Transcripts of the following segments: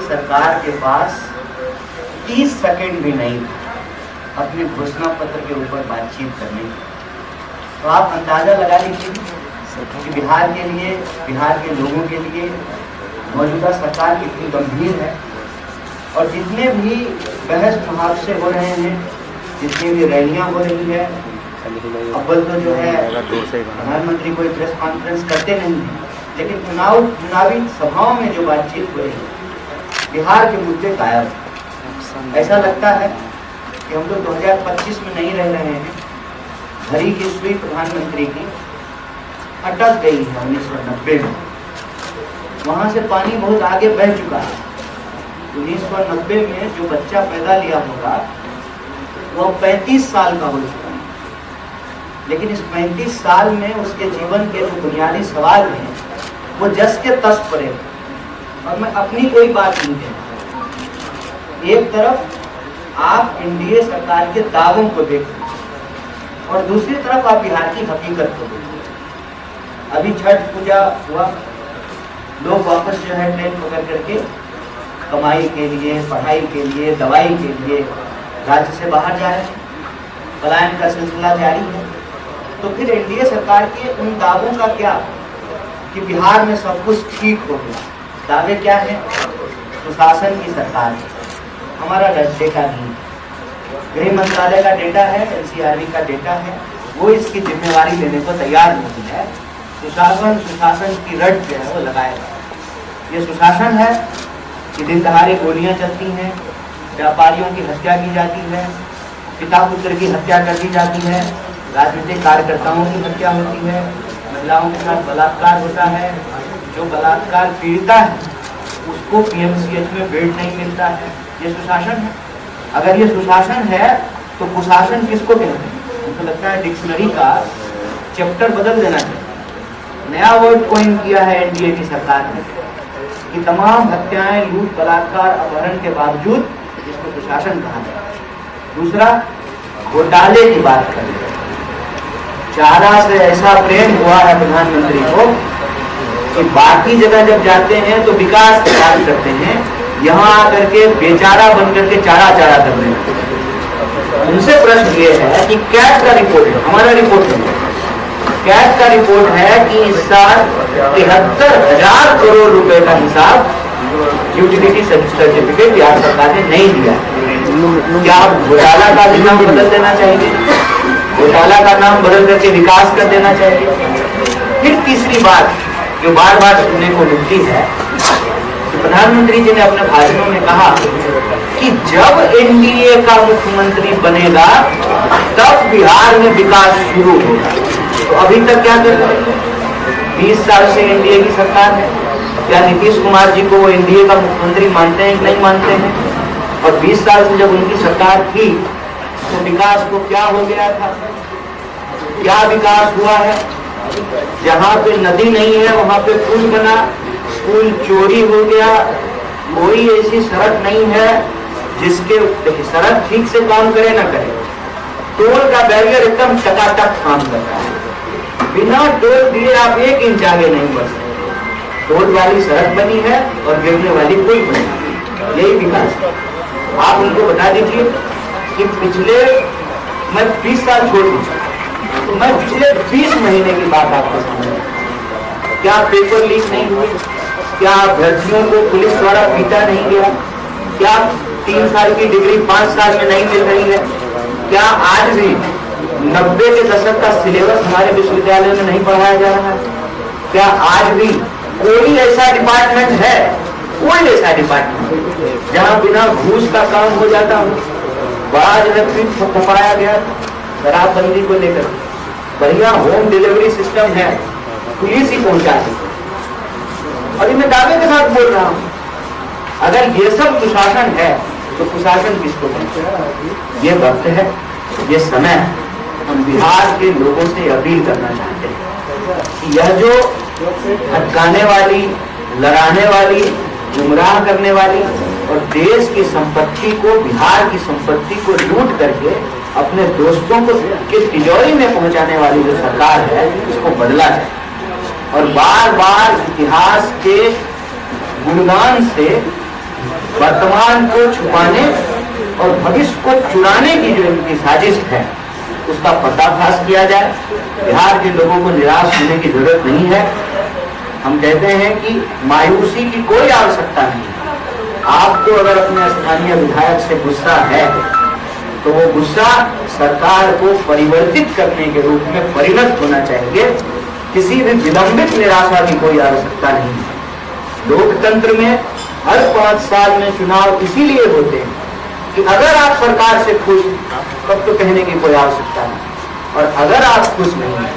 सरकार के पास 30 सेकंड भी नहीं था अपने घोषणा पत्र के ऊपर बातचीत करने की। तो आप अंदाजा लगा लीजिए कि बिहार के लिए, बिहार के लोगों के लिए मौजूदा सरकार कितनी गंभीर है। और जितने भी बहस मुहावसे हो रहे हैं, जितनी भी रैलियां हो रही है, अव्वल तो जो है प्रधानमंत्री कोई प्रेस कॉन्फ्रेंस करते नहीं हैं, लेकिन चुनावी सभाओं में जो बातचीत हो रही है, बिहार के मुद्दे गायब। ऐसा लगता है कि हम लोग 2025 में नहीं रह रहे हैं। घड़ी की सुई प्रधानमंत्री की अटक गई है 1990 में। वहां से पानी बहुत आगे बह चुका है। 1990 में जो बच्चा पैदा लिया होगा वो 35 साल का हो चुका है, लेकिन इस 35 साल में उसके जीवन के जो बुनियादी सवाल हैं वो जस के तस पड़े। और मैं अपनी कोई बात नहीं कहता। एक तरफ आप एनडीए सरकार के दावों को देखते और दूसरी तरफ आप बिहार की हकीकत को देखते। अभी छठ पूजा हुआ, लोग वापस जो है ट्रेन पकड़ करके कमाई के लिए, पढ़ाई के लिए, दवाई के लिए राज्य से बाहर जा रहे हैं। पलायन का सिलसिला जारी है। तो फिर एनडीए सरकार के उन दावों का क्या कि बिहार में सब कुछ ठीक हो गया? दावे क्या है? सुशासन की सरकार है, हमारा डेटा नहीं। गृह मंत्रालय का डेटा है, एनसीआरबी का डेटा है, वो इसकी जिम्मेवारी लेने को तैयार नहीं है। सुशासन की रट जो है वो लगाएगा। ये सुशासन है कि दिन दहाड़े गोलियां चलती हैं, व्यापारियों की हत्या की जाती है, पिता पुत्र की हत्या कर दी जाती है, राजनीतिक कार्यकर्ताओं की हत्या होती है, महिलाओं के साथ बलात्कार होता है। जो बलात्कार पीड़िता है उसको पीएमसीएच में बेड नहीं मिलता है। ये सुशासन है। अगर ये सुशासन है तो कुशासन किसको कहते हैं? मुझे लगता है डिक्शनरी का चैप्टर बदल देना चाहिए। नया वर्ड कोइन किया है एनडीए की सरकार ने कि तमाम हत्याएं, लूट, बलात्कार, अपहरण के बावजूद इसको सुशासन कहा जाए। दूसरा, घोटाले की बात करें। चारा से ऐसा प्रेम हुआ है प्रधानमंत्री को कि बाकी जगह जब जाते हैं तो विकास की बात करते हैं, यहाँ आकर के बेचारा बन करके चारा कर रहे हैं। उनसे प्रश्न ये है कि कैट का रिपोर्ट है, हमारा रिपोर्ट नहीं। कैट का रिपोर्ट है कि इस साल 73,000 करोड़ रुपए का हिसाब यूटिलिटी सर्टिफिकेट बिहार सरकार ने नहीं दिया। क्या आप घोटाला का भी नाम बदल देना चाहिए? घोटाला का नाम बदल करके विकास कर देना चाहिए। फिर तीसरी बात जो बार बार सुनने को मिलती है कि प्रधानमंत्री जी ने अपने भाषणों में कहा कि जब एनडीए का मुख्यमंत्री बनेगा तब बिहार में विकास शुरू होगा। तो अभी तक क्या कर रहे हैं? 20 साल से एनडीए की सरकार है। क्या नीतीश कुमार जी को वो एनडीए का मुख्यमंत्री मानते हैं कि नहीं मानते हैं? और 20 साल से जब उनकी सरकार थी तो विकास को क्या हो गया था? क्या विकास हुआ है? जहाँ पे नदी नहीं है वहां पे पुल बना, पुल चोरी हो गया। कोई ऐसी सड़क नहीं है जिसके सड़क ठीक से काम करे ना करे। टोल का बैरियर एकदम चकाचक काम कर रहा है। बिना टोल दिए आप 1 इंच आगे नहीं बढ़ सकते। टोल वाली सड़क बनी है और गिरने वाली पुल बनी है। यही विकास। आप उनको बता दीजिए कि पिछले, मैं 20 साल छोड़ दीजिए तो मैं पिछले 20 महीने की बात आपके सामने। क्या पेपर लीक नहीं हुई? क्या अभ्यर्थियों को पुलिस द्वारा पीटा नहीं गया? क्या 3 साल की डिग्री 5 साल में नहीं मिल रही है? क्या आज भी 90 के दशक का सिलेबस हमारे विश्वविद्यालय में नहीं पढ़ाया जा रहा है? क्या आज भी कोई ऐसा डिपार्टमेंट है, कोई ऐसा डिपार्टमेंट जहां बिना घूस का काम हो जाता हो? बड़ा जो थपाया गया शराबबंदी को लेकर, बढ़िया होम डिलीवरी सिस्टम है, पुलिस ही पहुंचा सकती। और मैं दावे के साथ बोल रहा हूं, अगर ये सब सुशासन है तो कुशासन किसको कहते हैं? ये वक्त है, ये समय है। हम बिहार के लोगों से अपील करना चाहते हैं कि यह जो भटकाने वाली, लड़ाने वाली, गुमराह करने वाली और देश की संपत्ति को, बिहार की संपत्ति को लूट करके अपने दोस्तों को के तिजोरी में पहुंचाने वाली जो सरकार है उसको बदला जाए। और बार बार इतिहास के गुणगान से वर्तमान को छुपाने और भविष्य को चुराने की जो इनकी साजिश है उसका पर्दाफाश किया जाए। बिहार के लोगों को निराश होने की जरूरत नहीं है। हम कहते हैं कि मायूसी की कोई आवश्यकता नहीं। आपको अगर अपने स्थानीय विधायक से गुस्सा है तो वो गुस्सा सरकार को परिवर्तित करने के रूप में परिणत होना चाहिए। किसी भी विलंबित निराशा की कोई आवश्यकता नहीं है। लोकतंत्र में हर 5 साल में चुनाव इसीलिए होते हैं कि अगर आप सरकार से खुश तब तो कहने की कोई आवश्यकता नहीं, और अगर आप खुश नहीं हैं,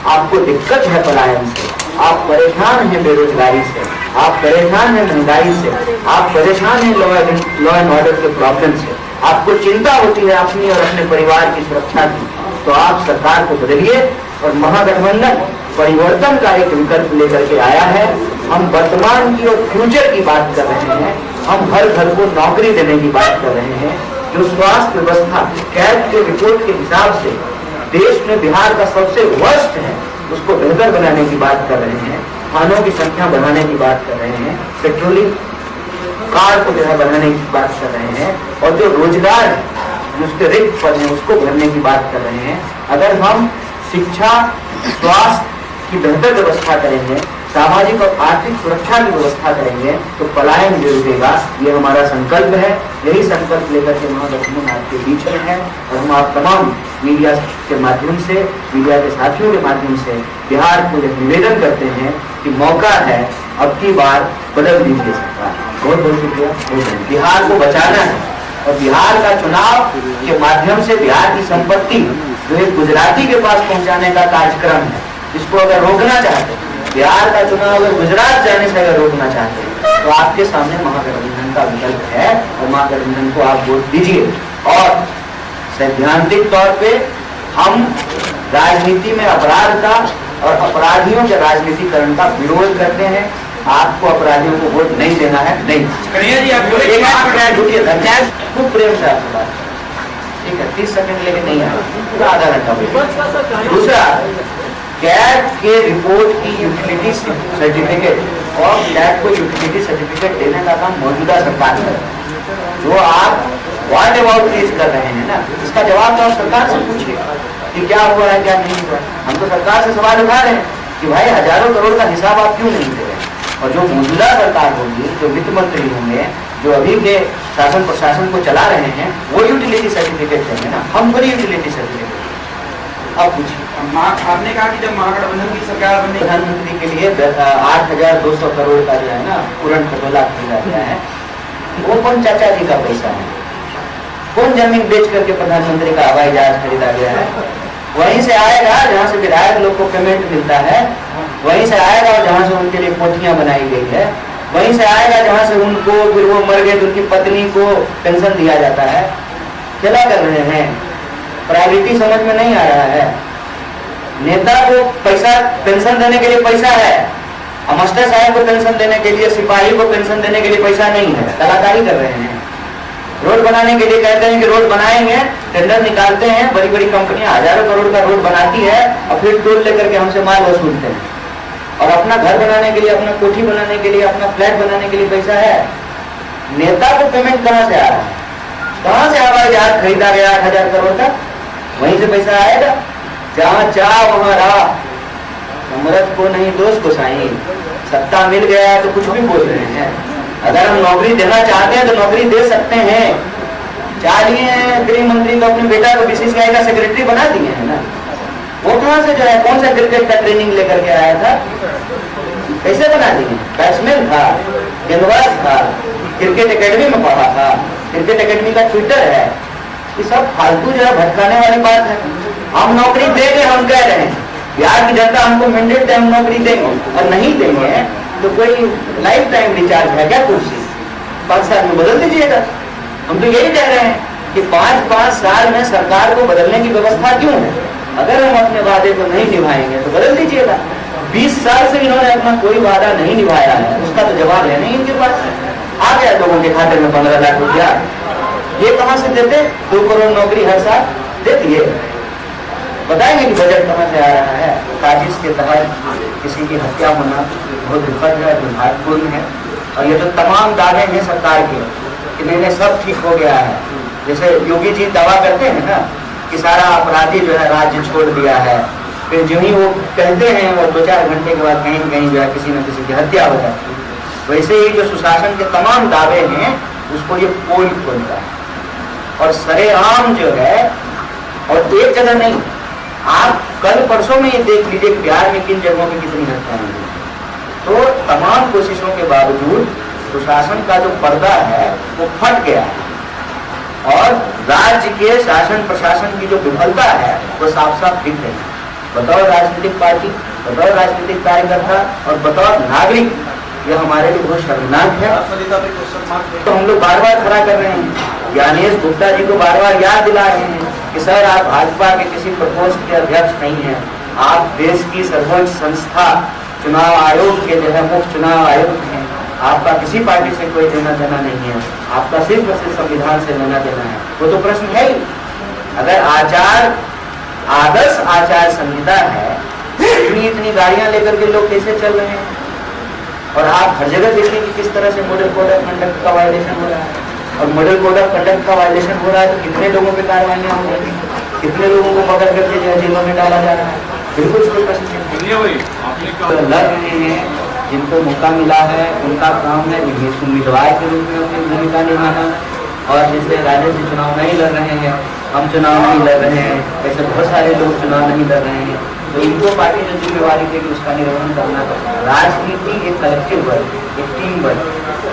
आपको दिक्कत है पलायन से, आप परेशान हैं बेरोजगारी से, आप परेशान हैं महंगाई से, आप परेशान हैं लॉ एंड ऑर्डर के प्रॉब्लम से, आपको चिंता होती है अपनी और अपने परिवार की सुरक्षा की, तो आप सरकार को बदलिए। और महागठबंधन परिवर्तन का एक विकल्प लेकर के आया है। हम वर्तमान की और फ्यूचर की बात कर रहे हैं। हम हर घर को नौकरी देने की बात कर रहे हैं। जो स्वास्थ्य व्यवस्था कैट के रिपोर्ट के हिसाब से देश में बिहार का सबसे वर्स्ट है, उसको बेहतर बनाने की बात कर रहे हैं। थानों की संख्या बढ़ाने की बात कर रहे हैं। पेट्रोलिंग कार को जो है बढ़ाने की बात कर रहे हैं। और जो रोजगार जिसके रिक्त पद है उसको भरने की बात कर रहे हैं। अगर हम शिक्षा, स्वास्थ्य की बेहतर व्यवस्था करेंगे, सामाजिक और आर्थिक सुरक्षा की व्यवस्था करेंगे तो पलायन जो रुकेगा। ये हमारा संकल्प है। यही संकल्प लेकर के महागठबंधन आपके बीच में है। और हम आप तमाम मीडिया के माध्यम से, मीडिया के साथियों के माध्यम से बिहार को निवेदन करते हैं कि मौका है, अब की बार बदल दीजिए सरकार। बहुत बहुत शुक्रिया। बिहार को बचाना है और बिहार का चुनाव के माध्यम से बिहार की संपत्ति जो एक गुजराती के पास पहुंचाने का कार्यक्रम है, इसको अगर रोकना चाहते हैं, बिहार का चुनाव अगर गुजरात जाने से अगर रोकना चाहते हैं तो आपके सामने महागठबंधन का विकल्प है और महागठबंधन को आप वोट दीजिए। और सैद्धांतिक तौर पे हम राजनीति में अपराध का और अपराधियों के राजनीतिकरण का विरोध करते हैं। आपको अपराधियों को वोट नहीं देना है। नहीं कन्हैया जी, आप खूब प्रेम से आपसे बात, ठीक है, 30 सेकंड लेके नहीं आया, पूरा आधा घंटा। दूसरा, कैट के रिपोर्ट की यूटिलिटी सर्टिफिकेट और कैट को यूटिलिटी सर्टिफिकेट देने का काम मौजूदा सरकार है। जो आप व्हाट अबाउट दिस कर रहे हैं ना, इसका जवाब तो आप सरकार से पूछिए कि क्या हुआ है क्या नहीं हुआ। हम तो सरकार से सवाल उठा रहे हैं कि भाई हजारों करोड़ का हिसाब आप क्यों नहीं दे रहे। और जो मौजूदा सरकार होगी, जो वित्त मंत्री होंगे, जो अभी के शासन प्रशासन को चला रहे हैं, वो यूटिलिटी सर्टिफिकेट देंगे ना, हम थोड़ी यूटिलिटी सर्टिफिकेट। अब पूछिए, आपने कहा कि जब महागठबंधन की सरकार बनी, प्रधानमंत्री के लिए 8,200 करोड़ का जो है ना पूर्ण खटोला खरीदा गया है। वो कौन चाचा जी का पैसा है? कौन जमीन बेच करके प्रधानमंत्री का हवाई जहाज खरीदा गया है? वहीं से आएगा जहाँ से विधायक लोग को पेमेंट मिलता है, वहीं से आएगा और जहाँ से उनके लिए कोठियां बनाई गई है, वहीं से आएगा जहाँ से उनको, फिर वो मर गए तो उनकी पत्नी को पेंशन दिया जाता है। क्या कर रहे हैं? प्रायोरिटी समझ में नहीं आ रहा है। नेता को पैसा, पेंशन देने के लिए पैसा है, और मास्टर साहब को पेंशन देने के लिए, सिपाही को पेंशन देने के लिए पैसा नहीं है। कलाकारी कर रहे हैं। रोड बनाने के लिए कहते हैं कि रोड बनाएंगे, टेंडर निकालते हैं, बड़ी बड़ी कंपनियां हजारों करोड़ का रोड बनाती है और फिर टोल लेकर के हमसे माल वसूलते हैं। और अपना घर बनाने के लिए, अपना कोठी बनाने के लिए, अपना फ्लैट बनाने के लिए पैसा है। नेता को पेमेंट कहाँ से आ रहा है? कहाँ से हवाई जहाज खरीदा गया 8,000 करोड़ का? वहीं से पैसा आएगा। जहाँ चाह वहाँ राह, अमृत को नहीं दोस्त को साईं। सत्ता मिल गया तो कुछ भी बोल रहे हैं। अगर हम नौकरी देना चाहते हैं तो नौकरी दे सकते हैं। चाहिए गृह मंत्री को अपने बेटा को बीसीसीआई का सेक्रेटरी बना दिए है ना। वो कहाँ से जो है, कौन सा क्रिकेट का ट्रेनिंग लेकर के आया था? कैसे बना दिए? बैट्समैन था, गेंदबाज था, क्रिकेट एकेडमी में पढ़ा था, क्रिकेट एकेडमी का ट्विटर है। ये सब फालतू जो है भटकाने वाली बात है। हम नौकरी देंगे, हम कह रहे हैं। बिहार की जनता हमको मैंडेट है, हम नौकरी देंगे, और नहीं देंगे तो कोई लाइफ टाइम रिचार्ज है क्या कुर्सी? 5 साल में बदल दीजिएगा। हम तो यही कह रहे हैं कि 5-5 साल में सरकार को बदलने की व्यवस्था क्यों है? अगर हम अपने वादे को नहीं निभाएंगे तो बदल दीजिएगा। 20 साल से इन्होंने अपना कोई वादा नहीं निभाया है, उसका तो जवाब है नहीं इनके पास। आ गया लोगों के खाते में 15 लाख रुपया। ये कहाँ से देते? 2 करोड़ नौकरी हर साल दे दिए। बताएंगे कि बजट कहाँ से आ रहा है? साजिश के तहत किसी की हत्या होना बहुत दुखद है, दुर्भाग्यपूर्ण है। और ये जो तमाम दावे हैं सरकार के, कि नहीं सब ठीक हो गया है। जैसे योगी जी दावा करते हैं ना कि सारा अपराधी जो है राज्य छोड़ दिया है, फिर जो ही वो कहते हैं और 2-4 घंटे के बाद कहीं कहीं जो है किसी न किसी की हत्या हो जाती है। वैसे ही जो सुशासन के तमाम दावे हैं उसको ये पोल खोलता है और सरेआम जो है, और एक जगह नहीं, आप कल परसों में ये देख लीजिए कि बिहार में किन जगहों पे कितनी हत्याएं हुई। तो तमाम कोशिशों के बावजूद सुशासन का जो पर्दा है वो फट गया है और राज्य के शासन प्रशासन की जो विफलता है वो साफ साफ दिख रही है। बताओ राजनीतिक पार्टी, बताओ राजनीतिक कार्यकर्ता और बताओ नागरिक, ये हमारे लिए बहुत शर्मनाक है। तो हम लोग बार बार खड़ा कर रहे हैं, ज्ञानेश गुप्ता जी को बार बार याद दिला रहे हैं कि सर आप भाजपा के किसी प्रकोष्ठ के अध्यक्ष नहीं हैं, आप देश की सर्वोच्च संस्था चुनाव आयोग के जो है मुख्य चुनाव आयुक्त हैं। आपका किसी पार्टी से कोई लेना देना नहीं है, आपका सिर्फ और सिर्फ संविधान से लेना देना है। वो तो प्रश्न है ही, अगर आदर्श आचार संहिता है, इतनी गाड़ियां लेकर के लोग कैसे चल रहे हैं? और आप हर जगह देखिए कि किस तरह से मॉडल कोड ऑफ कंडक्ट का वायलेशन हो रहा है, और मॉडल कोड ऑफ कंडक्ट का वायलेशन हो रहा है तो कितने लोगों पे कार्रवाइयां हो रही है, कितने लोगों को पकड़ करके जो है जेलों में डाला जा रहा है। बिल्कुल इसको प्रश्न लड़ रहे हैं, जिनको मौका मिला है उनका काम है उम्मीदवार के रूप में अपनी भूमिका निभाना। और जैसे राजनीति चुनाव नहीं लड़ रहे हैं, हम चुनाव नहीं लड़ रहे हैं, ऐसे बहुत सारे लोग चुनाव नहीं लड़ रहे हैं, तो इनको पार्टी ने जिम्मेवारी थी कि उसका निर्वहन करना। राजनीति एक कलेक्टिव वर्क, एक टीम वर्क,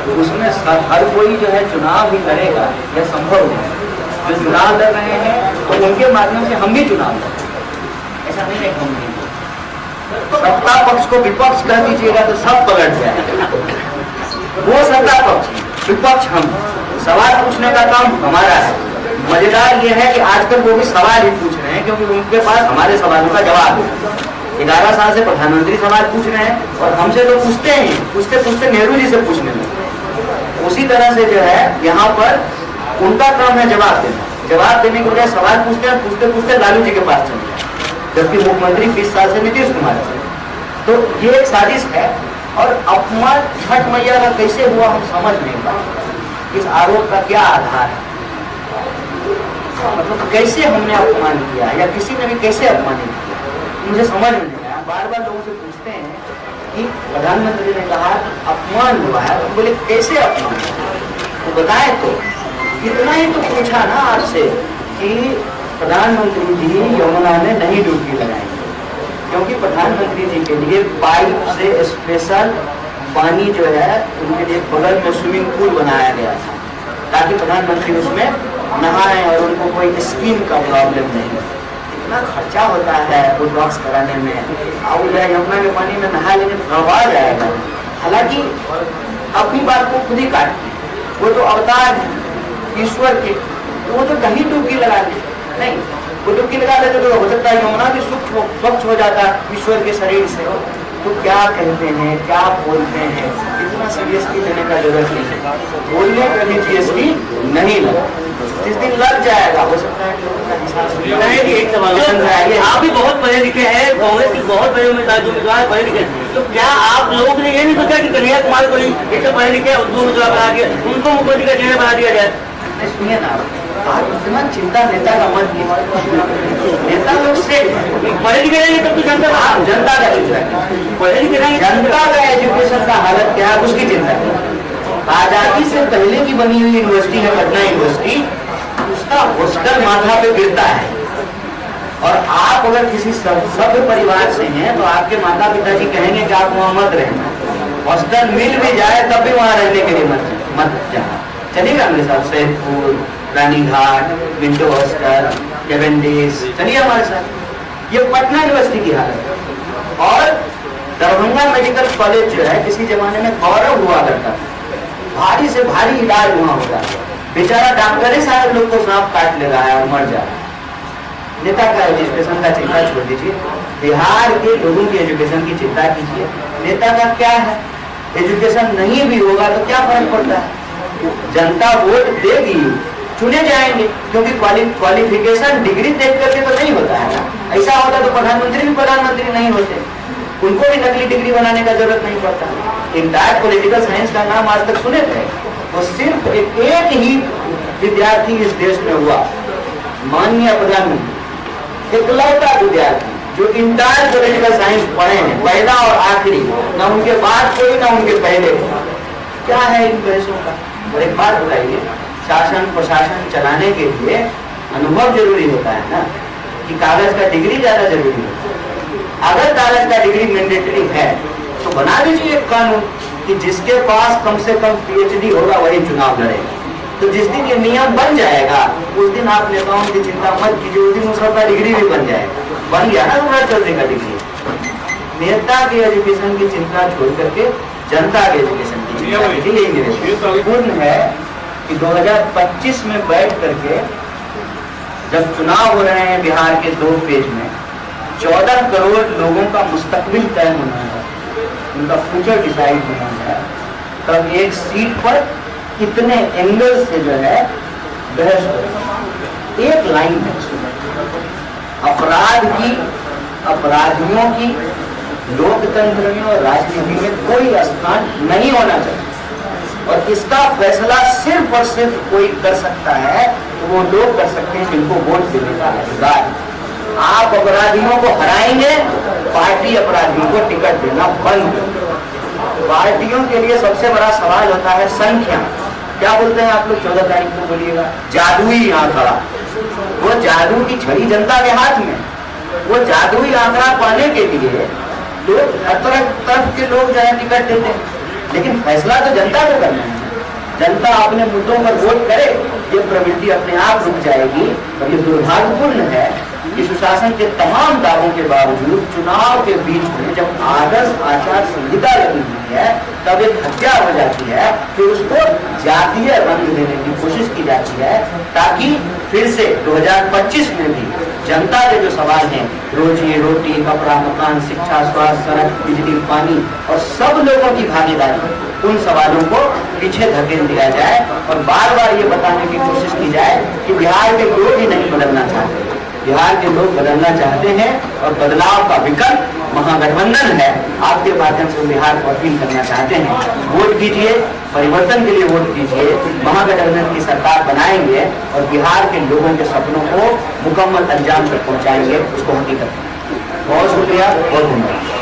तो उसमें हर कोई जो है चुनाव भी लड़ेगा, यह संभव है। जो चुनाव लड़ रहे हैं तो उनके माध्यम से हम भी चुनाव लड़, ऐसा नहीं है हम नहीं। सत्ता पक्ष को विपक्ष कर दीजिएगा तो सब पलट जाएगा। वो सत्ता पक्ष, विपक्ष हम, सवाल पूछने का काम हमारा है। मजेदार ये है कि आजकल वो भी सवाल ही पूछ रहे हैं क्योंकि उनके पास हमारे सवालों का जवाब है। 11 साल से प्रधानमंत्री सवाल पूछ रहे हैं और हमसे तो पूछते हैं, पूछते पूछते नेहरू जी से पूछने लगे। उसी तरह से जो है यहाँ पर उनका काम है जवाब देना, जवाब देने के बजाय सवाल पूछते हैं, पूछते पूछते लालू जी के पास चले जाए, जबकि मुख्यमंत्री 20 साल से नीतीश कुमार है। तो ये एक साजिश है और अपमान छठ मैया का कैसे हुआ हम समझ नहीं पाए। इस आरोप का क्या आधार है, मतलब कैसे हमने अपमान किया या किसी ने भी कैसे अपमानित किया, मुझे समझ में नहीं आया। बार बार लोगों से पूछते हैं कि प्रधानमंत्री ने कहा अपमान हुआ है, तो बोले कैसे अपमान, तो बताए। तो इतना ही तो पूछा ना आपसे कि प्रधानमंत्री जी यमुना में नहीं डुबकी लगाएंगे क्योंकि प्रधानमंत्री जी के लिए पाइप से स्पेशल पानी जो है उनके लिए बगल में स्विमिंग पूल बनाया गया था ताकि प्रधानमंत्री उसमें नहाएं और उनको कोई स्किन का प्रॉब्लम नहीं। इतना खर्चा होता है बोटॉक्स कराने में, और यमुना के पानी में नहा लेने गवा जाएगा। हालांकि अपनी बात को खुद ही काटती, वो तो अवतार ईश्वर के, तो वो तो कहीं डुबकी लगा दे नहीं, वो डुबकी लगा देते तो हो सकता है यमुना भी स्वच्छ हो जाता ईश्वर के शरीर से। तो क्या कहते हैं, क्या बोलते हैं, इतना सीरियसली लेने का जरूरत नहीं है। बोलने का भी सीरियसली नहीं लगा, जिस दिन लग जाएगा हो सकता है कि लोगों का हिसाब एक सवाल। आप भी बहुत पढ़े लिखे हैं, कांग्रेस की बहुत बड़े उम्मीदवार पढ़े लिखे, तो क्या आप लोगों ने ये नहीं सोचा कि कन्हैया कुमार को एक पढ़े लिखे उर्दू उम्मीदवार बना के उनको मुख्यमंत्री का चेहरा बना दिया जाए? सुनिए ना, आप इतना चिंता नेता का मत कीजिए। नेता लोग से पढ़े लिखे रहेंगे तब तो जनता आप जनता का चिंता कीजिए। पढ़े लिखे रहेंगे, जनता का एजुकेशन का हालत क्या है उसकी चिंता कीजिए। आजादी से पहले की बनी हुई यूनिवर्सिटी है पटना यूनिवर्सिटी, उसका हॉस्टल माथा पे गिरता है। और आप अगर किसी सभ्य परिवार से हैं तो आपके माता पिताजी कहेंगे कि आप वहाँ मत रहना, हॉस्टल मिल भी जाए तब भी वहाँ रहने के लिए मत जाना। चलिएगा मेरे साथ Saidpur, Ranighat, window hostel, Cavendish, चलिए हमारे साथ। ये पटना यूनिवर्सिटी की हालत है। और दरभंगा मेडिकल कॉलेज जो है किसी जमाने में गौरव हुआ करता था, भारी से भारी इलाज वहाँ होता है। बेचारा डॉक्टर ही सारे लोग को सांप काट ले रहा है और मर जा रहा है। नेता का एजुकेशन का चिंता छोड़ दीजिए, बिहार के लोगों की एजुकेशन की चिंता कीजिए। नेता का क्या है, एजुकेशन नहीं भी होगा तो क्या फर्क पड़ता है, जनता वोट देगी, चुने जाएंगे। क्योंकि क्वालिफिकेशन डिग्री देख करके तो नहीं होता है ना। ऐसा होता तो प्रधानमंत्री भी प्रधानमंत्री नहीं होते, उनको भी नकली डिग्री बनाने का जरूरत नहीं पड़ता। इंटायर पॉलिटिकल साइंस का नाम आज तक सुने थे, वो सिर्फ कि एक ही विद्यार्थी इस देश में हुआ, माननीय प्रधानमंत्री, इकलौता विद्यार्थी जो इंटायर पॉलिटिकल साइंस पढ़े हैं, पहला और आखिरी, ना उनके बाद कोई ना उनके पहले। क्या है इन बहसों का? और एक बात बताइए, शासन प्रशासन चलाने के लिए अनुभव जरूरी होता है ना, कि कागज का डिग्री ज्यादा जरूरी है? अगर कागज का डिग्री मैंडेटरी है तो बना दीजिए एक कानून कि जिसके पास कम से कम पीएचडी होगा वही चुनाव लड़ेगा। तो जिस दिन ये नियम बन जाएगा उस दिन आप नेताओं की चिंता मत कीजिए, उस दिन उसका डिग्री भी बन जाएगा। बन गया ना तुम्हारा चौधरी का डिग्री। नेता के एजुकेशन की चिंता छोड़ करके जनता के एजुकेशन की चिंता कीजिए। यही मेरे पूर्ण है कि 2025 में बैठ करके जब चुनाव हो रहे हैं बिहार के 2 फेज में, 14 करोड़ लोगों का मुस्तकबिल तय होना है, उनका फ्यूचर डिसाइड होना है, तब एक सीट पर कितने एंगल से जो है बहस हो। एक लाइन है अपराध की, अपराधियों की लोकतंत्र में और राजनीति में कोई स्थान नहीं होना चाहिए। और इसका फैसला सिर्फ और सिर्फ कोई कर सकता है तो वो लोग कर सकते हैं जिनको वोट देने का अधिकार है। आप अपराधियों को हराएंगे, पार्टी अपराधियों को टिकट देना बंद। पार्टियों के लिए सबसे बड़ा सवाल होता है संख्या। क्या बोलते हैं आप लोग? 14 तारीख को बोलिएगा जादुई आंकड़ा। वो जादू की छड़ी जनता के हाथ में। वो जादुई आंकड़ा पाने के लिए लोग हर तरफ के लोग जो है टिकट देते हैं, लेकिन फैसला तो जनता को करना है। जनता अपने मुद्दों पर वोट करे, ये प्रवृत्ति अपने आप रुक जाएगी। और ये दुर्भाग्यपूर्ण है कि सुशासन के तमाम दावों के बावजूद चुनाव के बीच में जब आदर्श आचार संहिता लगी हुई है तब एक हत्या हो जाती है, फिर उसको जातीय रंग देने की कोशिश की जाती है ताकि फिर से 2025 में भी जनता के जो सवाल हैं, रोजी रोटी, कपड़ा, मकान, शिक्षा, स्वास्थ्य, सड़क, बिजली, पानी और सब लोगों की भागीदारी, उन सवालों को पीछे धकेल दिया जाए और बार बार ये बताने की कोशिश की जाए कि बिहार के लोग ही नहीं बदलना चाहते। बिहार के लोग बदलना चाहते हैं और बदलाव का विकल्प महागठबंधन है। आपके माध्यम से बिहार को अपील करना चाहते हैं, वोट कीजिए, परिवर्तन के लिए वोट कीजिए। महागठबंधन की सरकार बनाएंगे और बिहार के लोगों के सपनों को मुकम्मल अंजाम तक पहुंचाएंगे, उसको हकीकत। बहुत शुक्रिया, बहुत धन्यवाद।